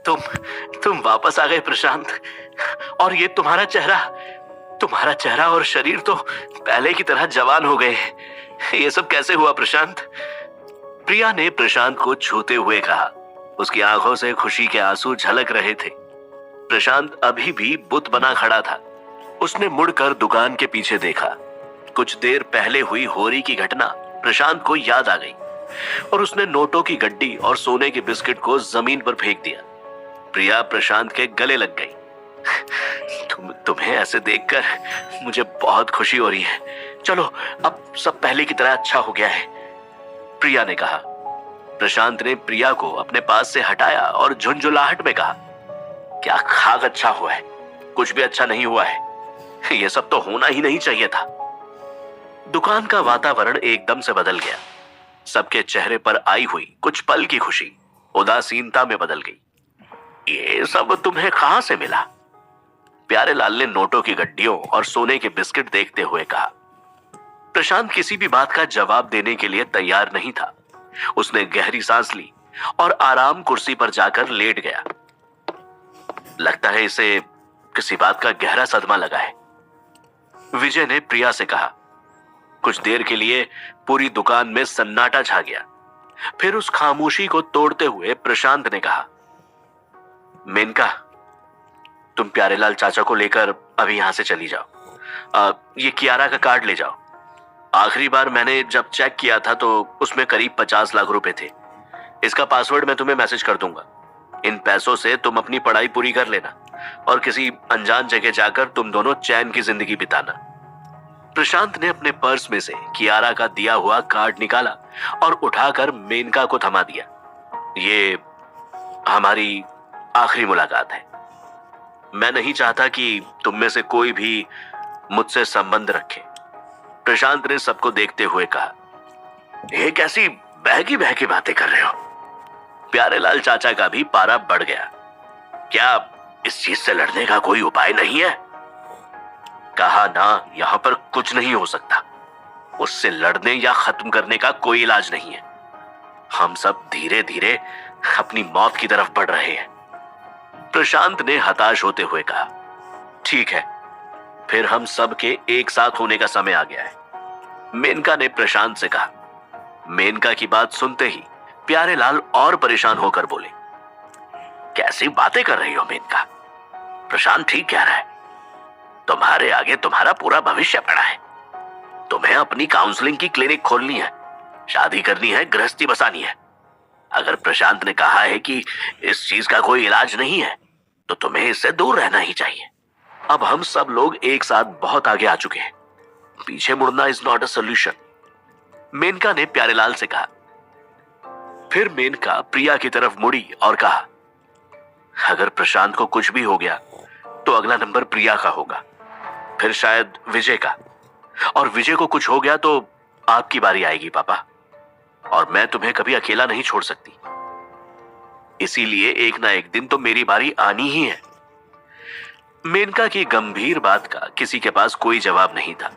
तुम तुम वापस आ गए प्रशांत। और ये तुम्हारा चेहरा और शरीर तो पहले की तरह जवान हो गए। ये सब कैसे हुआ प्रशांत? प्रिया ने प्रशांत को छूते हुए कहा। उसकी आंखों से खुशी के आंसू झलक रहे थे। प्रशांत अभी भी बुत बना खड़ा था। उसने मुड़कर दुकान के पीछे देखा। कुछ देर पहले हुई होरी की घटना प्रशांत को याद आ गई और उसने नोटों की गड्डी और सोने के बिस्किट को जमीन पर फेंक दिया। प्रिया प्रशांत के गले लग गई। तुम्हें ऐसे देखकर मुझे बहुत खुशी हो रही है। चलो, अब सब पहले की तरह अच्छा हो गया है, प्रिया ने कहा। प्रशांत ने प्रिया को अपने पास से हटाया और झुंझुलाहट में कहा, क्या खाक अच्छा हुआ है? कुछ भी अच्छा नहीं हुआ है। यह सब तो होना ही नहीं चाहिए था। दुकान का वातावरण एकदम से बदल गया। सबके चेहरे पर आई हुई कुछ पल की खुशी उदासीनता में बदल गई। ये सब तुम्हें कहां से मिला? प्यारेलाल ने नोटों की गड्डियों और सोने के बिस्किट देखते हुए कहा। प्रशांत किसी भी बात का जवाब देने के लिए तैयार नहीं था। उसने गहरी सांस ली और आराम कुर्सी पर जाकर लेट गया। लगता है इसे किसी बात का गहरा सदमा लगा है, विजय ने प्रिया से कहा। कुछ देर के लिए पूरी दुकान में सन्नाटा छा गया। फिर उस खामोशी को तोड़ते हुए प्रशांत ने कहा, मेनका, तुम प्यारेलाल चाचा को लेकर अभी यहां से चली जाओ। ये कियारा का कार्ड ले जाओ। आखिरी बार मैंने जब चेक किया था तो उसमें करीब 50 लाख रुपए थे। इसका पासवर्ड मैं तुम्हें मैसेज कर दूंगा। इन पैसों से तुम अपनी पढ़ाई पूरी कर लेना और किसी अनजान जगह जाकर तुम दोनों चैन की जिंदगी बिताना। प्रशांत ने अपने पर्स में से कियारा का दिया हुआ कार्ड निकाला और उठाकर मेनका को थमा दिया। ये हमारी आखिरी मुलाकात है। मैं नहीं चाहता कि तुम में से कोई भी मुझसे संबंध रखे, प्रशांत ने सबको देखते हुए कहा। ये कैसी बहकी बहकी बातें कर रहे हो? प्यारेलाल चाचा का भी पारा बढ़ गया। क्या इस चीज से लड़ने का कोई उपाय नहीं है? कहा ना, यहां पर कुछ नहीं हो सकता। उससे लड़ने या खत्म करने का कोई इलाज नहीं है। हम सब धीरे धीरे अपनी मौत की तरफ बढ़ रहे हैं, प्रशांत ने हताश होते हुए कहा। ठीक है, फिर हम सब के एक साथ होने का समय आ गया है, मेनका ने प्रशांत से कहा। मेनका की बात सुनते ही प्यारेलाल और परेशान होकर बोले, कैसी बातें कर रही हो मेनका? प्रशांत ठीक कह रहा है। तुम्हारे आगे तुम्हारा पूरा भविष्य पड़ा है। तुम्हें अपनी काउंसलिंग की क्लिनिक खोलनी है, शादी करनी है, गृहस्थी बसानी है। अगर प्रशांत ने कहा है कि इस चीज का कोई इलाज नहीं है तो तुम्हें इससे दूर रहना ही चाहिए। अब हम सब लोग एक साथ बहुत आगे आ चुके हैं। पीछे मुड़ना is not a solution, Maneka ने प्यारेलाल से कहा। फिर मेनका प्रिया की तरफ मुड़ी और कहा, अगर प्रशांत को कुछ भी हो गया तो अगला नंबर प्रिया का होगा, फिर शायद विजय का, और विजय को कुछ हो गया तो आपकी बारी आएगी पापा, और मैं तुम्हें कभी अकेला नहीं छोड़ सकती। इसीलिए एक ना एक दिन तो मेरी बारी आनी ही है। मेनका की गंभीर बात का किसी के पास कोई जवाब नहीं था।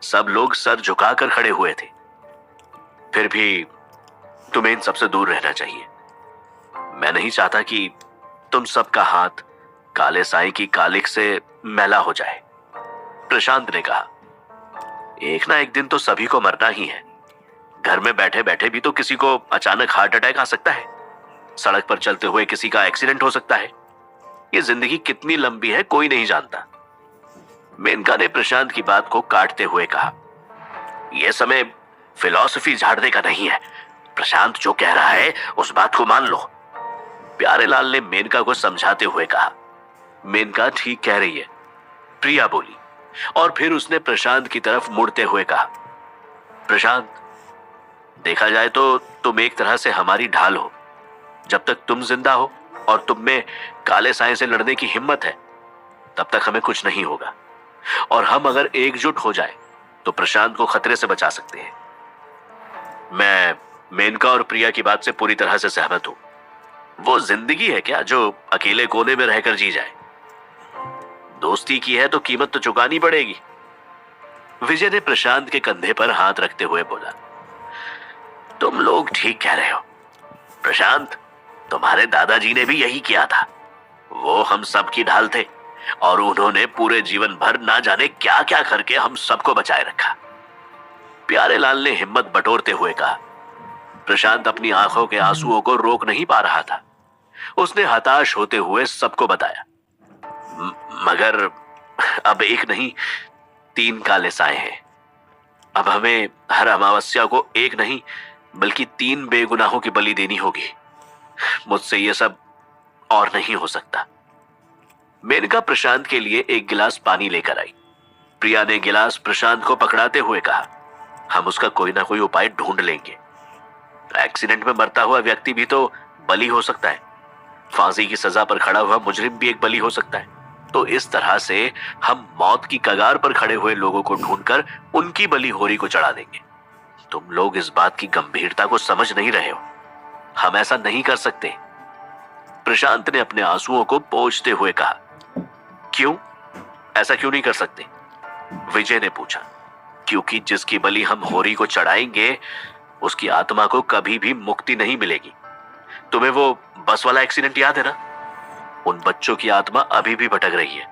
सब लोग सर झुकाकर खड़े हुए थे। फिर भी तुम्हें इन सबसे दूर रहना चाहिए। मैं नहीं चाहता कि तुम सबका हाथ काले साईं की कालिख से मैला हो जाए, प्रशांत ने कहा। एक ना एक दिन तो सभी को मरना ही है। घर में बैठे बैठे भी तो किसी को अचानक हार्ट अटैक आ सकता है। सड़क पर चलते हुए किसी का एक्सीडेंट हो सकता है। ये जिंदगी कितनी लंबी है कोई नहीं जानता। मेनका ने प्रशांत की बात को काटते हुए कहा, यह समय फिलॉसफी झाड़ने का नहीं है। प्रशांत जो कह रहा है उस बात को मान लो, प्यारेलाल ने मेनका को समझाते हुए कहा। मेनका ठीक कह रही है, प्रिया बोली, और फिर उसने प्रशांत की तरफ मुड़ते हुए कहा, प्रशांत, देखा जाए तो तुम एक तरह से हमारी ढाल हो। जब तक तुम जिंदा हो और तुम में काले साए से लड़ने की हिम्मत है तब तक हमें कुछ नहीं होगा, और हम अगर एकजुट हो जाए तो प्रशांत को खतरे से बचा सकते हैं। मैं मेनका और प्रिया की बात से पूरी तरह से सहमत हूं। वो जिंदगी है क्या जो अकेले कोने में रहकर जी जाए? दोस्ती की है तो कीमत तो चुकानी पड़ेगी, विजय ने प्रशांत के कंधे पर हाथ रखते हुए बोला। तुम लोग ठीक कह रहे हो प्रशांत, तुम्हारे दादाजी ने भी यही किया था। वो हम सब की ढाल थे और उन्होंने पूरे जीवन भर ना जाने क्या क्या करके हम सबको बचाए रखा। प्यारेलाल ने हिम्मत बटोरते हुए कहा। प्रशांत अपनी आंखों के आंसुओं को रोक नहीं पा रहा था। उसने हताश होते हुए सबको बताया, मगर अब एक नहीं 3 काले साए हैं। अब हमें हर अमावस्या को एक नहीं बल्कि 3 बेगुनाहों की बलि देनी होगी। मुझसे यह सब और नहीं हो सकता। मेनका प्रशांत के लिए एक गिलास पानी लेकर आई। प्रिया ने गिलास प्रशांत को पकड़ाते हुए कहा, हम उसका कोई ना कोई उपाय ढूंढ लेंगे। एक्सीडेंट में मरता हुआ व्यक्ति भी तो बलि हो सकता है। फांसी की सजा पर खड़ा हुआ मुजरिम भी एक बलि हो सकता है। तो इस तरह से हम मौत की कगार पर खड़े हुए लोगों को ढूंढकर उनकी बलि होरी को चढ़ा देंगे। तुम लोग इस बात की गंभीरता को समझ नहीं रहे हो। हम ऐसा नहीं कर सकते। प्रशांत ने अपने आंसुओं को पोंछते हुए कहा। क्यों? ऐसा क्यों नहीं कर सकते? विजय ने पूछा। क्योंकि जिसकी बलि हम होरी को चढ़ाएंगे उसकी आत्मा को कभी भी मुक्ति नहीं मिलेगी। तुम्हें वो बस वाला एक्सीडेंट याद है ना? उन बच्चों की आत्मा अभी भी भटक रही है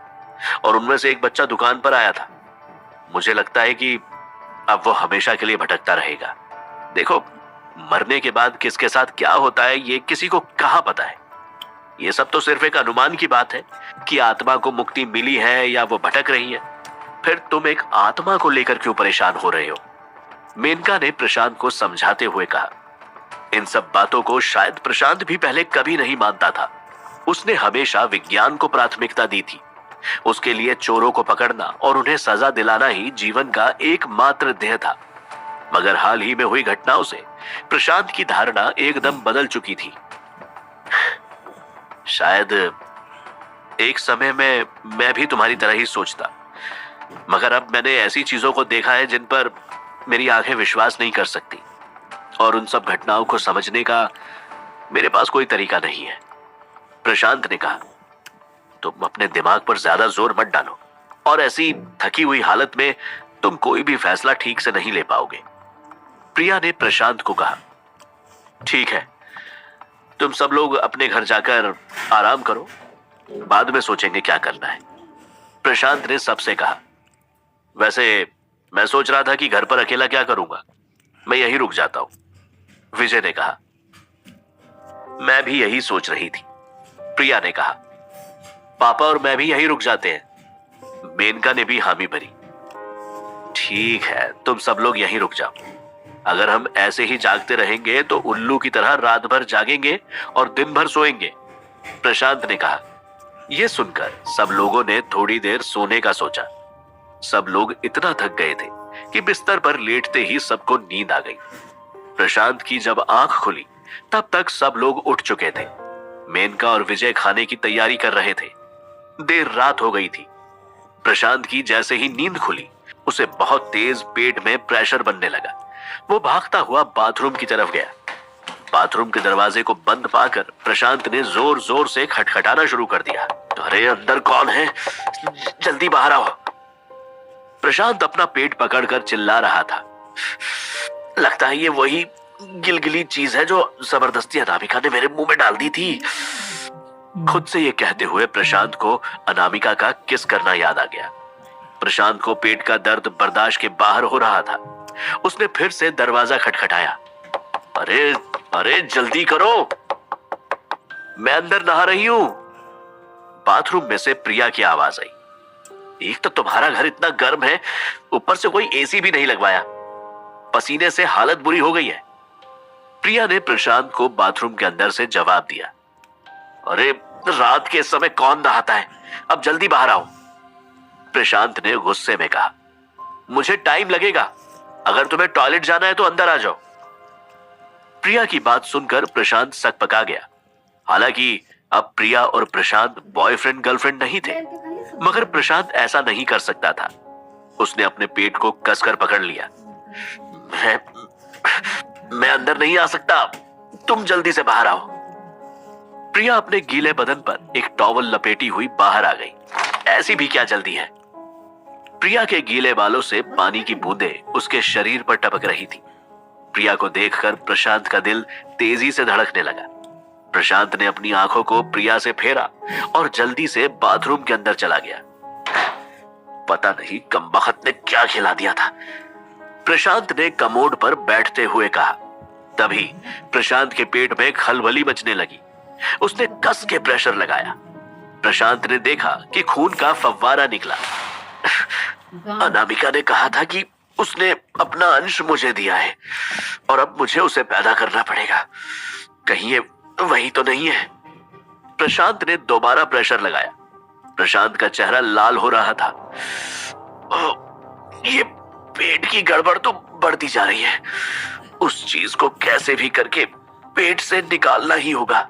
और उनमें से एक बच्चा दुकान पर आया था। मुझे लगता है कि अब वो हमेशा के लिए भटकता रहेगा। देखो, मरने के बाद किसके साथ क्या होता है ये किसी को कहां पता है। ये सब तो सिर्फ एक अनुमान की बात है कि आत्मा को मुक्ति मिली है या वो भटक रही है। फिर तुम एक आत्मा को लेकर क्यों परेशान हो रहे हो? मेनका ने प्रशांत को समझाते हुए कहा। इन सब बातों को शायद प्रशांत भी पहले कभी नहीं मानता था। उसने हमेशा विज्ञान को प्राथमिकता दी थी। उसके लिए चोरों को पकड़ना और उन्हें सजा दिलाना ही जीवन का एकमात्र ध्येय था। मगर हाल ही में हुई घटनाओं से प्रशांत की धारणा एकदम बदल चुकी थी। शायद एक समय में मैं भी तुम्हारी तरह ही सोचता, मगर अब मैंने ऐसी चीजों को देखा है जिन पर मेरी आंखें विश्वास नहीं कर सकती और उन सब घटनाओं को समझने का मेरे पास कोई तरीका नहीं है। प्रशांत ने कहा। तुम अपने दिमाग पर ज्यादा जोर मत डालो और ऐसी थकी हुई हालत में तुम कोई भी फैसला ठीक से नहीं ले पाओगे। प्रिया ने प्रशांत को कहा। ठीक है, तुम सब लोग अपने घर जाकर आराम करो, बाद में सोचेंगे क्या करना है। प्रशांत ने सबसे कहा। वैसे मैं सोच रहा था कि घर पर अकेला क्या करूंगा, मैं यहीं रुक जाता हूं। विजय ने कहा। मैं भी यही सोच रही थी, प्रिया ने कहा। पापा और मैं भी यहीं रुक जाते हैं। मेनका ने भी हामी भरी। ठीक है, तुम सब लोग यहीं रुक जाओ। अगर हम ऐसे ही जागते रहेंगे तो उल्लू की तरह रात भर जागेंगे और दिन भर सोएंगे, प्रशांत ने कहा। यह सुनकर सब लोगों ने थोड़ी देर सोने का सोचा। सब लोग इतना थक गए थे कि बिस्तर पर लेटते ही सबको नींद आ गई। प्रशांत की जब आंख खुली तब तक सब लोग उठ चुके थे। मेनका और विजय खाने की तैयारी कर रहे थे। देर रात हो गई थी। प्रशांत की जैसे ही नींद खुली उसे बहुत तेज पेट में प्रेशर बनने लगा। वो भागता हुआ बाथरूम की तरफ गया। बाथरूम के दरवाजे को बंद पाकर प्रशांत ने जोर जोर से खटखटाना शुरू कर दिया। अरे अंदर कौन है? जल्दी बाहर आओ। प्रशांत अपना पेट पकड़कर चिल्ला रहा था। लगता है ये वही गिलगिली चीज है जो जबरदस्ती अनामिका ने मेरे मुंह में डाल दी थी। खुद से ये कहते हुए प्रशांत को अनामिका का किस करना याद आ गया। प्रशांत को पेट का दर्द बर्दाश्त के बाहर हो रहा था। उसने फिर से दरवाजा खटखटाया। अरे अरे जल्दी करो, मैं अंदर नहा रही हूं। बाथरूम में से प्रिया की आवाज आई। एक तो तुम्हारा घर इतना गर्म है, ऊपर से कोई एसी भी नहीं लगवाया। पसीने से हालत बुरी हो गई है। प्रिया ने प्रशांत को बाथरूम के अंदर से जवाब दिया। अरे रात के समय कौन नहाता है? अब जल्दी बाहर आओ। प्रशांत ने गुस्से में कहा। मुझे टाइम लगेगा, अगर तुम्हें टॉयलेट जाना है तो अंदर आ जाओ। प्रिया की बात सुनकर प्रशांत सकपका गया। हालांकि अब प्रिया और प्रशांत बॉयफ्रेंड गर्लफ्रेंड नहीं थे, मगर प्रशांत ऐसा नहीं कर सकता था। उसने अपने पेट को कसकर पकड़ लिया। मैं अंदर नहीं आ सकता, तुम जल्दी से बाहर आओ। प्रिया अपने गीले बदन पर एक टॉवल लपेटी हुई बाहर आ गई। ऐसी भी क्या जल्दी है? प्रिया के गीले बालों से पानी की बूंदें उसके शरीर पर टपक रही थी। प्रिया को देखकर प्रशांत का दिल तेजी से धड़कने लगा। प्रशांत ने अपनी आंखों को प्रिया से फेरा और जल्दी से बाथरूम के अंदर चला गया। पता नहीं कमबख्त ने क्या खिला दिया था, प्रशांत ने कमोड पर बैठते हुए कहा। तभी प्रशांत के पेट में खलबली मचने लगी। उसने कस के प्रेशर लगाया। प्रशांत ने देखा कि खून का फव्वारा निकला। अनामिका ने कहा था कि उसने अपना अंश मुझे दिया है और अब मुझे उसे पैदा करना पड़ेगा। कहीं ये वही तो नहीं है। प्रशांत ने दोबारा प्रेशर लगाया। प्रशांत का चेहरा लाल हो रहा था। ये पेट की गड़बड़ तो बढ़ती जा रही है। उस चीज को कैसे भी करके पेट से निकालना ही होगा।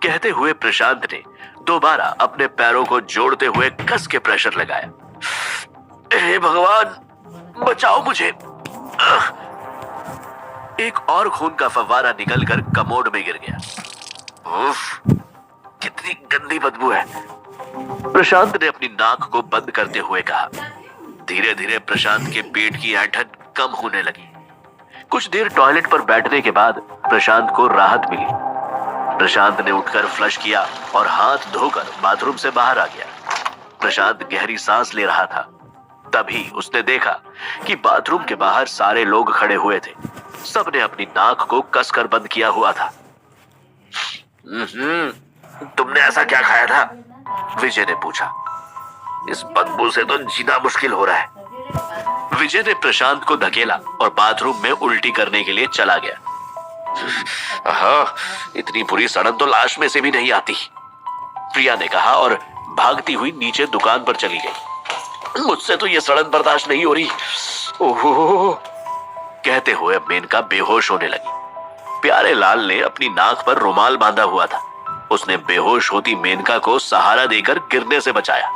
कहते हुए प्रशांत ने दोबारा अपने पैरों को जोड़ते हुए कस के प्रेशर लगाया। हे भगवान, बचाओ मुझे। एक और खून का फव्वारा निकलकर कमोड में गिर गया। उफ, कितनी गंदी बदबू है। प्रशांत ने अपनी नाक को बंद करते हुए कहा। धीरे धीरे प्रशांत के पेट की ऐंठन कम होने लगी। कुछ देर टॉयलेट पर बैठने के बाद प्रशांत को राहत मिली। प्रशांत ने उठकर फ्लश किया और हाथ धोकर बाथरूम से बाहर आ गया। प्रशांत गहरी सांस ले रहा था। तभी उसने देखा कि बाथरूम के बाहर सारे लोग खड़े हुए थे। सबने अपनी नाक को कसकर बंद किया हुआ था। तुमने ऐसा क्या खाया था? विजय ने पूछा। इस बदबू से तो जीना मुश्किल हो रहा है। विजय ने प्रशांत को धकेला और बाथरूम में उल्टी करने के लिए चला गया। हाँ, इतनी बुरी सड़न तो लाश में से भी नहीं आती, प्रिया ने कहा और भागती हुई नीचे दुकान पर चली गई। मुझसे तो ये सड़न बर्दाश्त नहीं हो रही। ओहो, कहते हुए मेनका बेहोश होने लगी। प्यारे लाल ने अपनी नाक पर रुमाल बांधा हुआ था। उसने बेहोश होती मेनका को सहारा देकर गिरने से बचाया।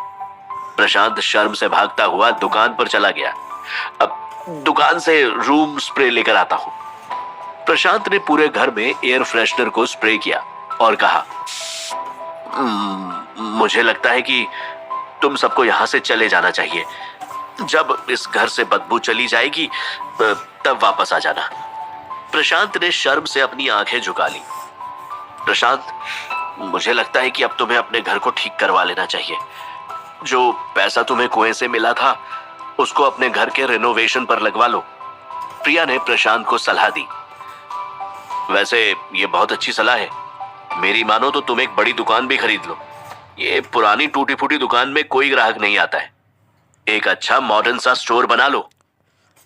प्रशांत शर्म से भागता हुआ दुकान पर चला गया। अब दुकान से रूम स्प्रे लेकर आता हूं। प्रशांत ने पूरे घर में एयर फ्रेशनर को स्प्रे किया और कहा, मुझे लगता है कि तुम सबको यहां से चले जाना चाहिए। जब इस घर से बदबू चली जाएगी तब वापस आ जाना। प्रशांत ने शर्म से अपनी आंखें झुका ली। प्रशांत, मुझे लगता है कि अब तुम्हें अपने घर को ठीक करवा लेना चाहिए। जो पैसा तुम्हें कुएं से मिला था उसको अपने घर के रेनोवेशन पर लगवा लो। प्रिया ने प्रशांत को सलाह दी। वैसे ये बहुत अच्छी सलाह है। मेरी मानो तो तुम एक बड़ी दुकान भी खरीद लो। ये पुरानी टूटी फूटी दुकान में कोई ग्राहक नहीं आता है। एक अच्छा मॉडर्न सा स्टोर बना लो।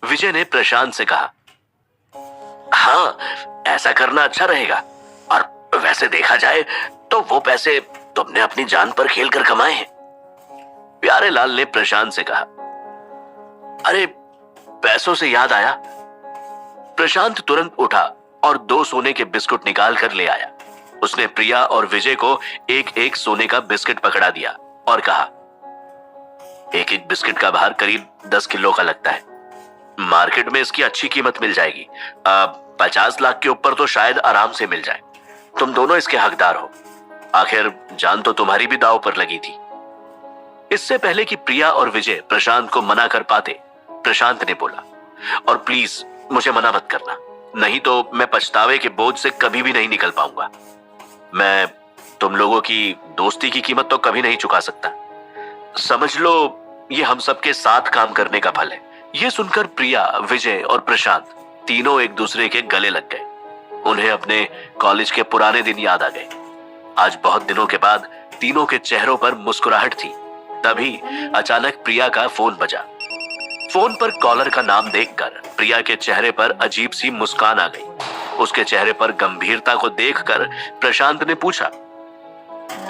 विजय ने प्रशांत से कहा। हाँ, ऐसा करना अच्छा रहेगा। और वैसे देखा जाए तो वो पैसे तुमने अपनी जान पर खेल कर कमाए हैं। प्यारे लाल ने प्रशांत से कहा। अरे, पैसों से याद आया। प्रशांत तुरंत उठा और 2 सोने के बिस्कुट निकाल कर ले आया। उसने प्रिया और विजय को एक एक सोने का बिस्किट पकड़ा दिया और कहा, एक एक बिस्किट का भार करीब 10 किलो का लगता है। मार्केट में इसकी अच्छी कीमत मिल जाएगी। 50 लाख के ऊपर तो शायद आराम से मिल जाए। तुम दोनों इसके हकदार हो। आखिर जान तो तुम्हारी भी दांव पर लगी थी। इससे पहले कि प्रिया और विजय प्रशांत को मना कर पाते, प्रशांत ने बोला, और प्लीज मुझे मना मत करना, नहीं तो मैं पछतावे के बोझ से कभी भी नहीं निकल पाऊंगा। मैं तुम लोगों की दोस्ती की कीमत तो कभी नहीं चुका सकता। समझ लो ये हम सबके साथ काम करने का फल है। ये सुनकर प्रिया, विजय और प्रशांत तीनों एक दूसरे के गले लग गए। उन्हें अपने कॉलेज के पुराने दिन याद आ गए। आज बहुत दिनों के बाद तीनों के चेहरों पर मुस्कुराहट थी। तभी अचानक प्रिया का फोन बजा। फोन पर कॉलर का नाम देखकर प्रिया के चेहरे पर अजीब सी मुस्कान आ गई। उसके चेहरे पर गंभीरता को देखकर प्रशांत ने पूछा,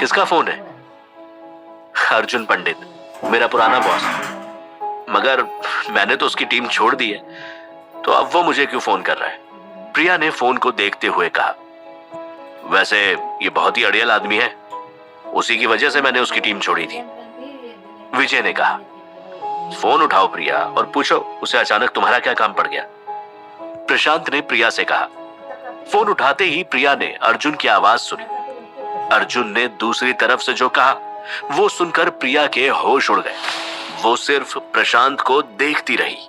किसका फोन है? अर्जुन पंडित, मेरा पुराना बॉस। मगर मैंने तो उसकी टीम छोड़ दी है, तो अब वो मुझे क्यों फोन कर रहा है? प्रिया ने फोन को देखते हुए कहा। वैसे ये बहुत ही अड़ियल आदमी है, उसी की वजह से मैंने उसकी टीम छोड़ी थी। विजय ने कहा। फोन उठाओ प्रिया और पूछो उसे अचानक तुम्हारा क्या काम पड़ गया। प्रशांत ने प्रिया से कहा। फोन उठाते ही प्रिया ने अर्जुन की आवाज सुनी। अर्जुन ने दूसरी तरफ से जो कहा वो सुनकर प्रिया के होश उड़ गए। वो सिर्फ प्रशांत को देखती रही।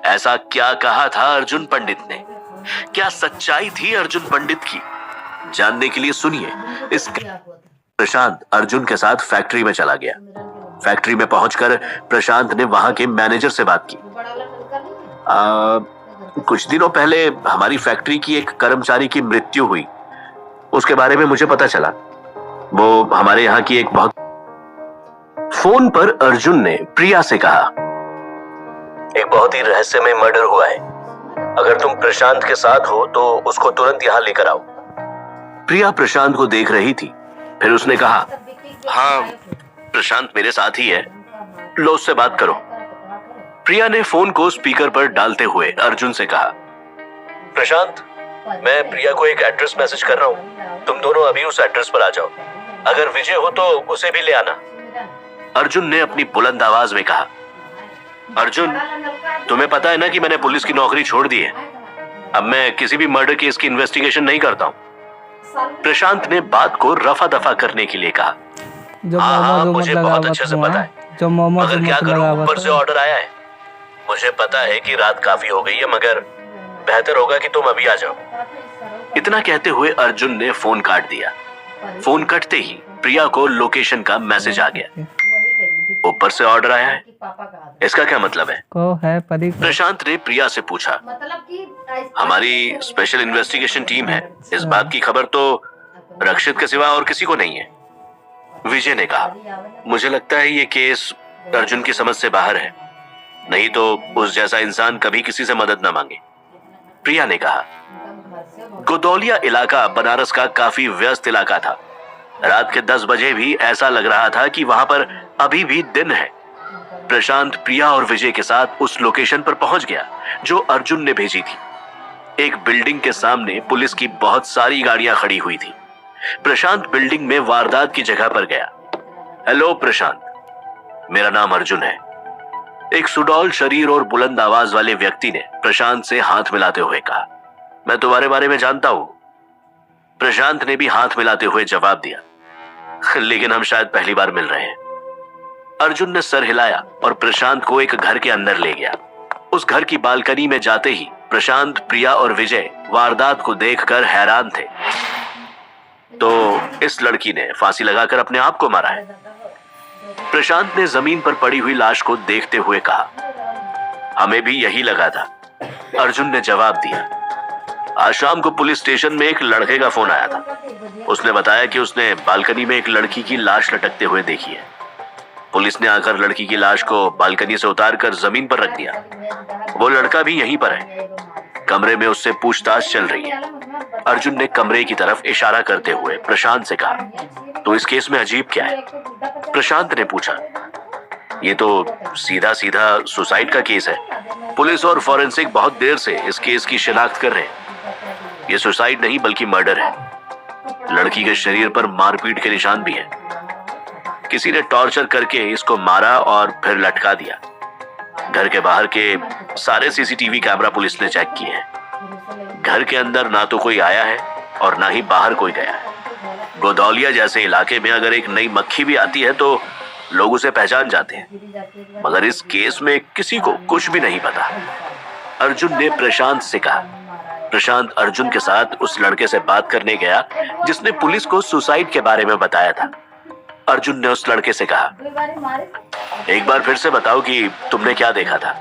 ऐसा क्या कहा था अर्जुन पंडित ने? क्या सच्चाई थी अर्जुन पंडित की? जानने के लिए सुनिए। इस प्रशांत अर्जुन के साथ फैक्ट्री में चला गया। फैक्ट्री में पहुंचकर प्रशांत ने वहां के मैनेजर से बात की। कुछ दिनों पहले हमारी फैक्ट्री की एक कर्मचारी की मृत्यु हुई, उसके बारे में मुझे पता चला। वो हमारे यहाँ की एक बहुत। फोन पर अर्जुन ने प्रिया से कहा, एक बहुत ही रहस्यमय मर्डर हुआ है। अगर तुम प्रशांत के साथ हो तो उसको तुरंत यहाँ लेकर आओ। प्रिया प्रशांत को देख रही थी, फिर उसने कहा, हाँ प्रशांत मेरे साथ ही है, लो उससे बात करो। प्रिया ने फोन को स्पीकर पर डालते हुए अर्जुन से कहा, प्रशांत मैं प्रिया को एक एड्रेस मैसेज कर रहा हूँ, तुम दोनों अभी उस एड्रेस पर आ जाओ। अगर विजय हो तो उसे भी ले आना। अर्जुन ने अपनी बुलंद आवाज में कहा, अर्जुन तुम्हें पता है ना कि मैंने पुलिस की नौकरी छोड़ दी है, अब मैं किसी भी मर्डर केस की इन्वेस्टिगेशन नहीं करता हूँ। प्रशांत ने बात को रफा दफा करने के लिए कहा, हाँ मुझे बहुत अच्छे से पता है, मगर क्या करूं, ऊपर से ऑर्डर आया है। मुझे पता है कि रात काफी हो गई है, मगर बेहतर होगा कि तुम अभी आ जाओ। इतना कहते हुए अर्जुन ने फोन काट दिया। फोन कटते ही प्रिया को लोकेशन का मैसेज आ गया। ऊपर से ऑर्डर आया है, इसका क्या मतलब है? प्रशांत ने प्रिया से पूछा, हमारी स्पेशल इन्वेस्टिगेशन टीम है, इस बात की खबर तो रक्षित के सिवा और किसी को नहीं है। विजय ने कहा, मुझे लगता है ये केस अर्जुन की समझ से बाहर है, नहीं तो उस जैसा इंसान कभी किसी से मदद न मांगे। प्रिया ने कहा, गोदौलिया इलाका बनारस का काफी व्यस्त इलाका था। रात के 10 बजे भी ऐसा लग रहा था कि वहां पर अभी भी दिन है। प्रशांत प्रिया और विजय के साथ उस लोकेशन पर पहुंच गया जो अर्जुन ने भेजी थी। एक बिल्डिंग के सामने पुलिस की बहुत सारी गाड़ियां खड़ी हुई थी। प्रशांत बिल्डिंग में वारदात की जगह पर गया। हेलो प्रशांत, मेरा नाम अर्जुन है। एक सुडौल शरीर और बुलंद आवाज वाले व्यक्ति ने प्रशांत से हाथ मिलाते हुए कहा, मैं तुम्हारे बारे में जानता हूं। प्रशांत ने भी हाथ मिलाते हुए जवाब दिया, लेकिन हम शायद पहली बार मिल रहे हैं। अर्जुन ने सर हिलाया और प्रशांत को एक घर के अंदर ले गया। उस घर की बालकनी में जाते ही प्रशांत, प्रिया और विजय वारदात को देखकर हैरान थे। तो इस लड़की ने फांसी लगाकर अपने आप को मारा है। प्रशांत ने जमीन पर पड़ी हुई लाश को देखते हुए कहा, हमें भी यही लगा था। अर्जुन ने जवाब दिया, आज शाम को पुलिस स्टेशन में एक लड़के का फोन आया था। उसने बताया कि उसने बालकनी में एक लड़की की लाश लटकते हुए देखी है। पुलिस ने आकर लड़की की लाश को बालकनी से उतारकर जमीन पर रख दिया। वो लड़का भी यहीं पर है। कमरे में उससे पूछताछ चल रही है। अर्जुन ने कमरे की तरफ इशारा करते हुए प्रशांत से कहा, तो इस केस में अजीब क्या है? प्रशांत ने पूछा, ये तो सीधा सीधा सुसाइड का केस है। पुलिस और फॉरेंसिक बहुत देर से इस केस की शिनाख्त कर रहे हैं। ये सुसाइड नहीं बल्कि मर्डर है। लड़की के शरीर पर मारपीट के निशान भी है। किसी ने टॉर्चर करके इसको मारा और फिर लटका दिया। घर के बाहर के सारे सीसीटीवी कैमरा पुलिस ने चेक किए हैं। घर के अंदर ना तो कोई आया है और ना ही बाहर कोई गया है। गोदौलिया जैसे इलाके में अगर एक नई मक्खी भी आती है तो लोग उसे पहचान जाते हैं, मगर इस केस में किसी को कुछ भी नहीं पता। अर्जुन ने प्रशांत से कहा। प्रशांत अर्जुन के साथ उस लड़के से बात करने गया जिसने पुलिस को सुसाइड के बारे में बताया था। अर्जुन ने उस लड़के से कहा, एक बार फिर से बताओ कि तुमने क्या देखा था?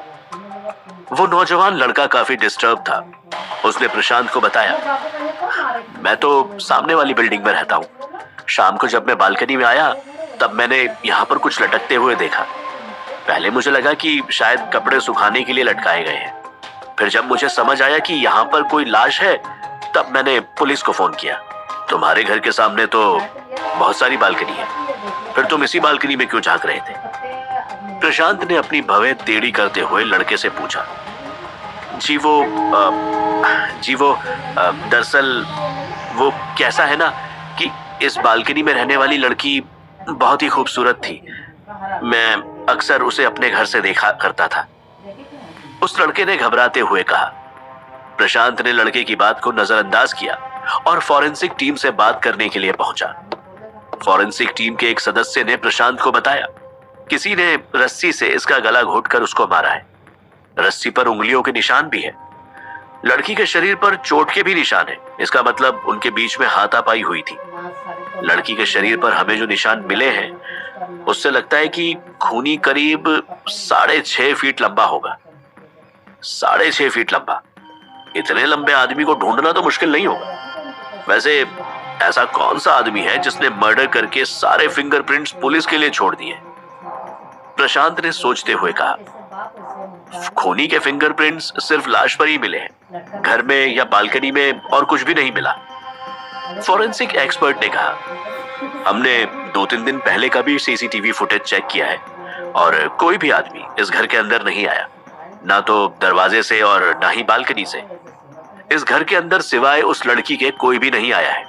वो नौजवान लड़का काफी डिस्टर्ब था। उसने प्रशांत को बताया, मैं तो सामने वाली बिल्डिंग में रहता हूँ। शाम को जब मैं बालकनी में आया तब मैंने यहाँ पर कुछ लटकते हुए देखा। पहले मुझे लगा कि शायद कपड़े सुखाने के लिए लटकाए गए हैं। फिर जब मुझे समझ आया कि यहाँ पर कोई लाश है तब मैंने पुलिस को फोन किया। तुम्हारे घर के सामने तो बहुत सारी बालकनी है, फिर तुम इसी बालकनी में क्यों झांक रहे थे? प्रशांत ने अपनी भवें टेढ़ी करते हुए लड़के से पूछा। जी वो दरअसल वो कैसा है ना कि इस बालकनी में रहने वाली लड़की बहुत ही खूबसूरत थी। मैं अक्सर उसे अपने घर से देखा करता था, उस लड़के ने घबराते हुए कहा। प्रशांत ने लड़के की बात को नजरअंदाज किया और फॉरेंसिक टीम से बात करने के लिए पहुंचा। फॉरेंसिक टीम के एक सदस्य ने प्रशांत को बताया, किसी ने रस्सी से इसका गला घोंटकर उसको मारा है। रस्सी पर उंगलियों के निशान भी है। लड़की के शरीर पर चोट के भी निशान है। इसका मतलब उनके बीच में हाथापाई हुई थी। लड़की के शरीर पर हमें जो निशान मिले हैं उससे लगता है कि खूनी करीब 6.5 फीट लंबा होगा। 6.5 फीट लंबा। इतने लंबे आदमी को ढूंढना तो मुश्किल नहीं होगा। वैसे ऐसा कौन सा आदमी है जिसने मर्डर करके सारे फिंगरप्रिंट्स पुलिस के लिए छोड़ दिए? प्रशांत ने सोचते हुए कहा। खूनी के फिंगरप्रिंट्स सिर्फ लाश पर ही मिले हैं, घर में या बालकनी में और कुछ भी नहीं मिला। फॉरेंसिक एक्सपर्ट ने कहा, हमने 2-3 दिन पहले का भी सीसीटीवी फुटेज चेक किया है और कोई भी आदमी इस घर के अंदर नहीं आया, ना तो दरवाजे से और ना ही बालकनी से। इस घर के अंदर सिवाय उस लड़की के कोई भी नहीं आया है।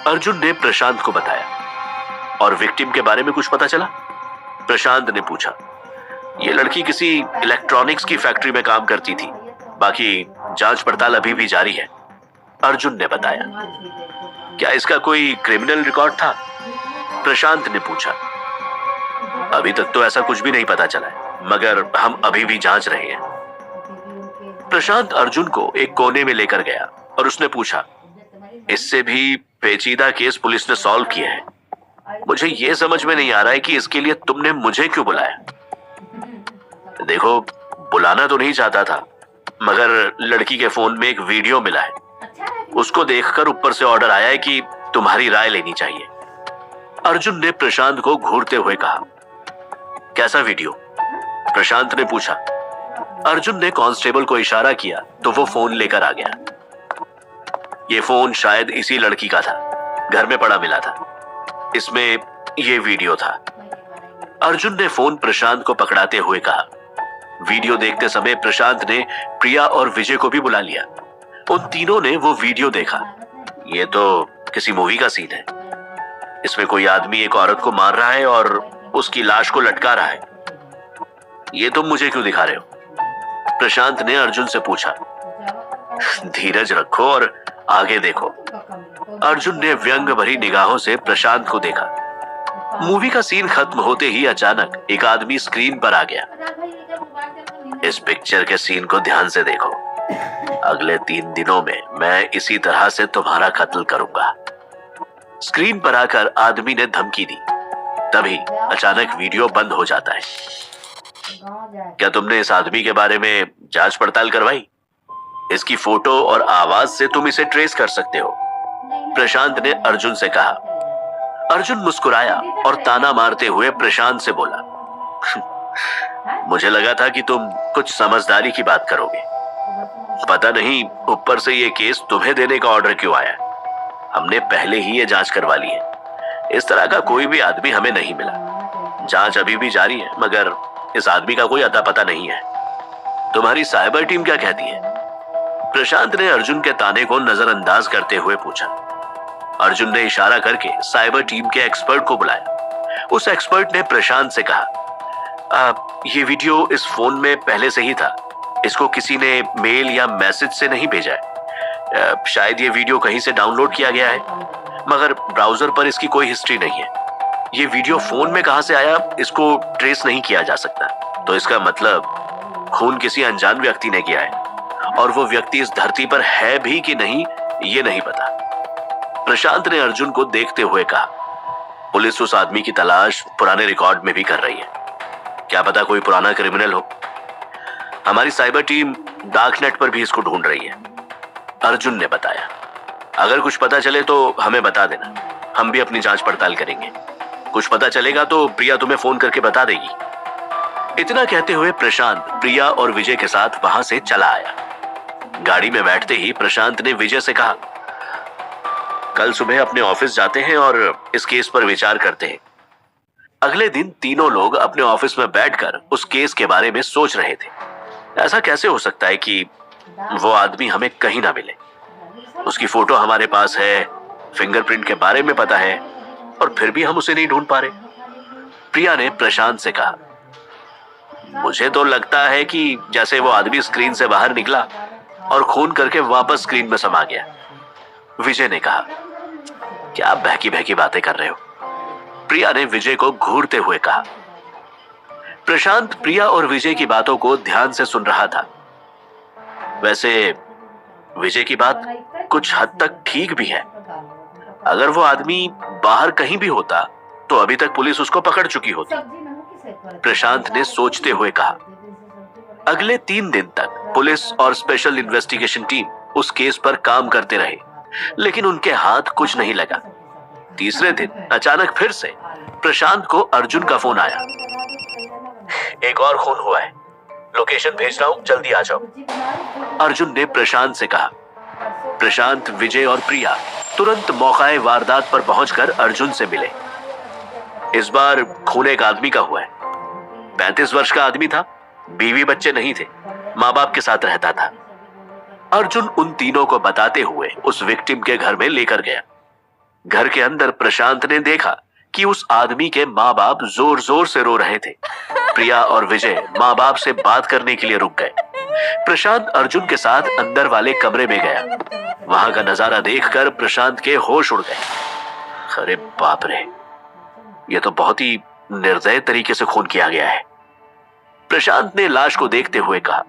अर्जुन ने प्रशांत को बताया। और विक्टिम के बारे में कुछ पता चला? प्रशांत ने पूछा। ये लड़की किसी इलेक्ट्रॉनिक्स की फैक्ट्री में काम करती थी, बाकी जांच पड़ताल अभी भी जारी है, अर्जुन ने बताया। क्या इसका कोई क्रिमिनल रिकॉर्ड था? प्रशांत ने पूछा। अभी तक तो ऐसा कुछ भी नहीं पता चला है, मगर हम अभी भी जांच रहे हैं। प्रशांत अर्जुन को एक कोने में लेकर गया और उसने पूछा, इससे भी पेचीदा केस पुलिस ने सॉल्व किया है। मुझे यह समझ में नहीं आ रहा है कि इसके लिए तुमने मुझे क्यों बुलाया। देखो, बुलाना तो नहीं चाहता था, मगर लड़की के फोन में एक वीडियो मिला है। उसको देखकर ऊपर से ऑर्डर आया है कि तुम्हारी राय लेनी चाहिए। अर्जुन ने प्रशांत को घूरते हुए कहा। कैसा वीडियो? प्रशांत ने पूछा। अर्जुन ने कांस्टेबल को इशारा किया तो वो फोन लेकर आ गया। ये फोन शायद इसी लड़की का था, घर में पड़ा मिला था। इसमें ये वीडियो था। अर्जुन ने फोन प्रशांत को पकड़ाते हुए कहा। वीडियो देखते समय प्रशांत ने प्रिया और विजय को भी बुला लिया। उन तीनों ने वो वीडियो देखा। ये तो किसी मूवी का सीन है। इसमें कोई आदमी एक औरत को मार रहा है और उसकी लाश को लटका रहा है। ये तुम मुझे क्यों दिखा रहे हो? प्रशांत ने अर्जुन से पूछा। धीरज रखो और आगे देखो। अर्जुन ने व्यंग भरी निगाहों से प्रशांत को देखा। मूवी का सीन खत्म होते ही अचानक एक आदमी स्क्रीन पर आ गया। इस पिक्चर के सीन को ध्यान से देखो। अगले 3 दिनों में मैं इसी तरह से तुम्हारा कत्ल करूंगा। स्क्रीन पर आकर आदमी ने धमकी दी। तभी अचानक वीडियो बंद हो जाता है। क्या तुमने इस आदमी के बारे में जांच पड़ताल करवाई? इसकी फोटो और आवाज से तुम इसे ट्रेस कर सकते हो, प्रशांत ने अर्जुन से कहा। अर्जुन मुस्कुराया और ताना मारते हुए प्रशांत से बोला, मुझे लगा था कि तुम कुछ समझदारी की बात करोगे। पता नहीं ऊपर से ये केस तुम्हें देने का ऑर्डर क्यों आया। हमने पहले ही ये जांच करवा ली है। इस तरह का कोई भी आदमी हमें नहीं मिला। जांच अभी भी जारी है, मगर इस आदमी का कोई अता पता नहीं है। तुम्हारी साइबर टीम क्या कहती है? प्रशांत ने अर्जुन के ताने को नजरअंदाज करते हुए पूछा। अर्जुन ने इशारा करके साइबर टीम के एक्सपर्ट को बुलाया। उस एक्सपर्ट ने प्रशांत से कहा, ये वीडियो इस फोन में पहले से ही था। इसको किसी ने मेल या मैसेज से नहीं भेजा है। शायद ये वीडियो कहीं से डाउनलोड किया गया है, मगर ब्राउजर पर इसकी कोई हिस्ट्री नहीं है। ये वीडियो फोन में कहां से आया, इसको ट्रेस नहीं किया जा सकता। तो इसका मतलब खून किसी अनजान व्यक्ति ने किया है, और वो व्यक्ति इस धरती पर है भी कि नहीं ये नहीं पता। प्रशांत ने अर्जुन को देखते हुए कहा। पुलिस उस आदमी की तलाश पुराने रिकॉर्ड में भी कर रही है। क्या पता कोई पुराना क्रिमिनल हो। हमारी साइबर टीम डार्कनेट पर भी इसको ढूंढ रही है, अर्जुन ने बताया। अगर कुछ पता चले तो हमें बता देना, हम भी अपनी जांच पड़ताल करेंगे। कुछ पता चलेगा तो प्रिया तुम्हें फोन करके बता देगी। इतना कहते हुए प्रशांत प्रिया और विजय के साथ वहां से चला आया। गाड़ी में बैठते ही प्रशांत ने विजय से कहा, कल सुबह अपने ऑफिस जाते हैं और इस केस पर विचार करते हैं। अगले दिन तीनों लोग अपने ऑफिस में बैठकर उस केस के बारे में सोच रहे थे। ऐसा कैसे हो सकता है कि वो आदमी हमें कहीं ना मिले? उसकी फोटो हमारे पास है, फिंगरप्रिंट के बारे में पता है, और फिर भी हम उसे नहीं ढूंढ पा रहे। प्रिया ने प्रशांत से कहा, मुझे तो लगता है कि जैसे वो आदमी स्क्रीन से बाहर निकला और खून करके वापस स्क्रीन में समा गया। विजय ने कहा, क्या बहकी बहकी बातें कर रहे हो? प्रिया ने विजय को घूरते हुए कहा। प्रशांत प्रिया और विजय की बातों को ध्यान से सुन रहा था। वैसे विजय की बात कुछ हद तक ठीक भी है। अगर वो आदमी बाहर कहीं भी होता तो अभी तक पुलिस उसको पकड़ चुकी होती, प्रशांत ने सोचते हुए कहा। अगले 3 दिन तक पुलिस और स्पेशल इन्वेस्टिगेशन टीम उस केस पर काम करते रहे, लेकिन उनके हाथ कुछ नहीं लगा। तीसरे दिन अचानक फिर से प्रशांत को अर्जुन का फोन आया। एक और खून हुआ है, लोकेशन भेज रहा हूं, जल्दी आ जाओ। अर्जुन ने प्रशांत से कहा। प्रशांत, विजय और प्रिया तुरंत मौकाए वारदात पर पहुंचकर अर्जुन से मिले। इस बार खून एक आदमी का हुआ है। 35 वर्ष का आदमी था, बीवी बच्चे नहीं थे, माँ बाप के साथ रहता था। अर्जुन उन तीनों को बताते हुए उस विक्टिम के घर में लेकर गया। घर के अंदर प्रशांत ने देखा कि उस आदमी के माँ बाप जोर जोर से रो रहे थे। प्रिया और विजय माँ बाप से बात करने के लिए रुक गए। प्रशांत अर्जुन के साथ अंदर वाले कमरे में गया। वहां का नजारा देखकर प्रशांत के होश उड़ गए। अरे बाप रे, यह तो बहुत ही निर्दयी तरीके से खून किया गया है। प्रशांत ने लाश को देखते हुए कहा।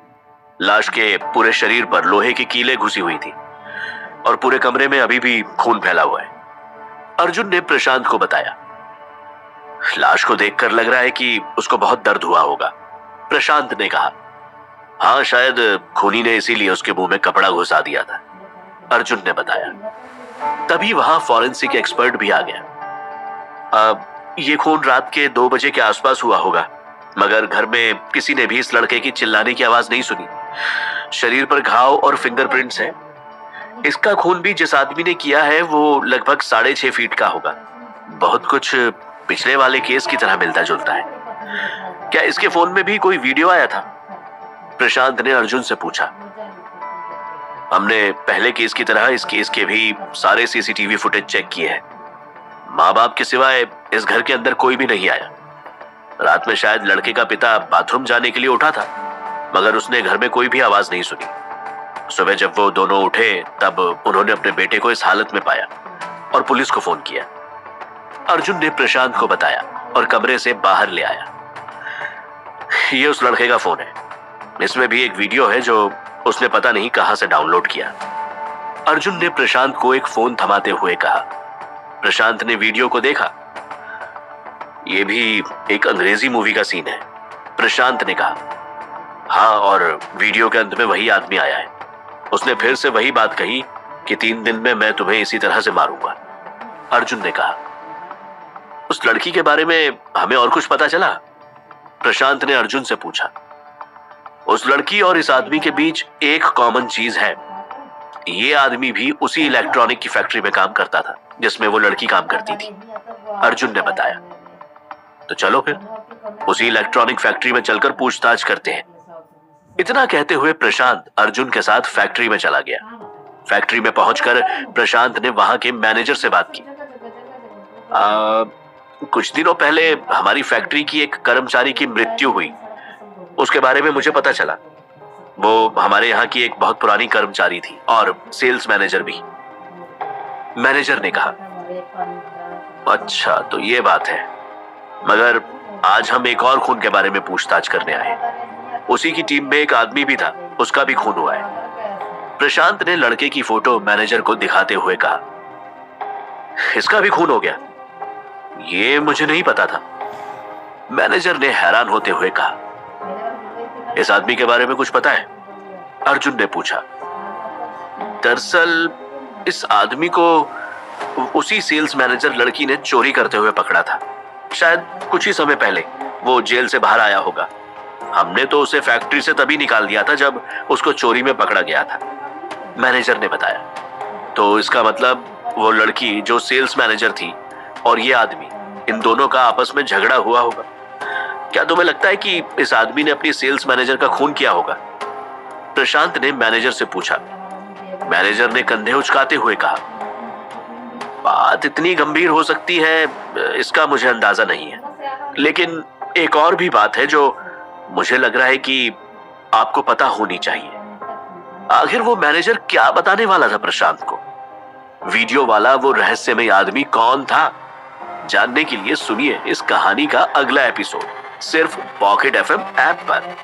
लाश के पूरे शरीर पर लोहे की कीलें घुसी हुई थी और पूरे कमरे में अभी भी खून फैला हुआ है। अर्जुन ने प्रशांत को बताया। लाश को देखकर लग रहा है कि उसको बहुत दर्द हुआ होगा, प्रशांत ने कहा। हाँ, शायद खूनी ने इसीलिए उसके मुंह में कपड़ा घुसा दिया था, अर्जुन ने बताया। तभी वहां फॉरेंसिक एक्सपर्ट भी आ गया। ये खून रात के 2 बजे के आसपास हुआ होगा, मगर घर में किसी ने भी इस लड़के की चिल्लाने की आवाज नहीं सुनी। शरीर पर घाव और फिंगरप्रिंट्स हैं। इसका खून भी जिस आदमी ने किया है वो लगभग 6.5 फीट का होगा। बहुत कुछ पिछले वाले केस की तरह मिलता जुलता है। क्या इसके फोन में भी कोई वीडियो आया था, प्रशांत ने अर्जुन से पूछा। हमने पहले केस की तरह इस केस के भी सारे सीसीटीवी फुटेज चेक किए हैं। माँ बाप के सिवाय इस घर के अंदर कोई भी नहीं आया। रात में शायद लड़के का पिता बाथरूम जाने के लिए उठा था, मगर उसने घर में कोई भी आवाज नहीं सुनी। सुबह जब वो दोनों उठे तब उन्होंने अपने बेटे को इस हालत में पाया और पुलिस को फोन किया, अर्जुन ने प्रशांत को बताया और कमरे से बाहर ले आया। ये उस लड़के का फोन है, इसमें भी एक वीडियो है जो उसने पता नहीं कहां से डाउनलोड किया। अर्जुन ने प्रशांत को एक फोन थमाते हुए कहा। प्रशांत ने वीडियो को देखा। यह भी एक अंग्रेजी मूवी का सीन है, प्रशांत ने कहा। हाँ, और वीडियो के अंत में वही आदमी आया है। उसने फिर से वही बात कही कि 3 दिन में मैं तुम्हें इसी तरह से मारूंगा, अर्जुन ने कहा। उस लड़की के बारे में हमें और कुछ पता चला, प्रशांत ने अर्जुन से पूछा। उस लड़की और इस आदमी के बीच एक कॉमन चीज है। ये आदमी भी उसी इलेक्ट्रॉनिक की फैक्ट्री में काम करता था जिसमें वो लड़की काम करती थी, अर्जुन ने बताया। तो चलो फिर उसी इलेक्ट्रॉनिक फैक्ट्री में चलकर पूछताछ करते हैं। इतना कहते हुए प्रशांत अर्जुन के साथ फैक्ट्री में चला गया। फैक्ट्री में पहुंचकर प्रशांत ने वहां के मैनेजर से बात की। कुछ दिनों पहले हमारी फैक्ट्री की एक कर्मचारी की मृत्यु हुई, उसके बारे में मुझे पता चला। वो हमारे यहाँ की एक बहुत पुरानी कर्मचारी थी और सेल्स मैनेजर भी, मैनेजर ने कहा। अच्छा, तो ये बात है, मगर आज हम एक और खून के बारे में पूछताछ करने आए। उसी की टीम में एक आदमी भी था, उसका भी खून हुआ है। प्रशांत ने लड़के की फोटो मैनेजर को दिखाते हुए कहा। इसका भी खून हो गया? ये मुझे नहीं पता था, मैनेजर ने हैरान होते हुए कहा। इस आदमी के बारे में कुछ पता है, अर्जुन ने पूछा। दरअसल इस आदमी को उसी सेल्स मैनेजर लड़की ने चोरी करते हुए पकड़ा था। शायद कुछ ही समय पहले वो जेल से बाहर आया होगा। हमने तो उसे फैक्ट्री से तभी निकाल दिया था जब उसको चोरी में पकड़ा गया था, मैनेजर ने बताया। तो इसका मतलब वो लड़की जो सेल्स मैनेजर थी और ये आदमी, इन दोनों का आपस में झगड़ा हुआ होगा। क्या तुम्हें लगता है कि इस आदमी ने अपनी सेल्स मैनेजर का खून किया होगा, प्रशांत ने मैनेजर से पूछा। मैनेजर ने कंधे उचकाते हुए कहा। बात इतनी गंभीर हो सकती है इसका मुझे अंदाजा नहीं है, लेकिन एक और भी बात है जो मुझे लग रहा है कि आपको पता होनी चाहिए। आखिर वो मैनेजर क्या बताने वाला था प्रशांत को? वीडियो वाला वो रहस्यमय आदमी कौन था? जानने के लिए सुनिए इस कहानी का अगला एपिसोड सिर्फ पॉकेट एफएम ऐप पर।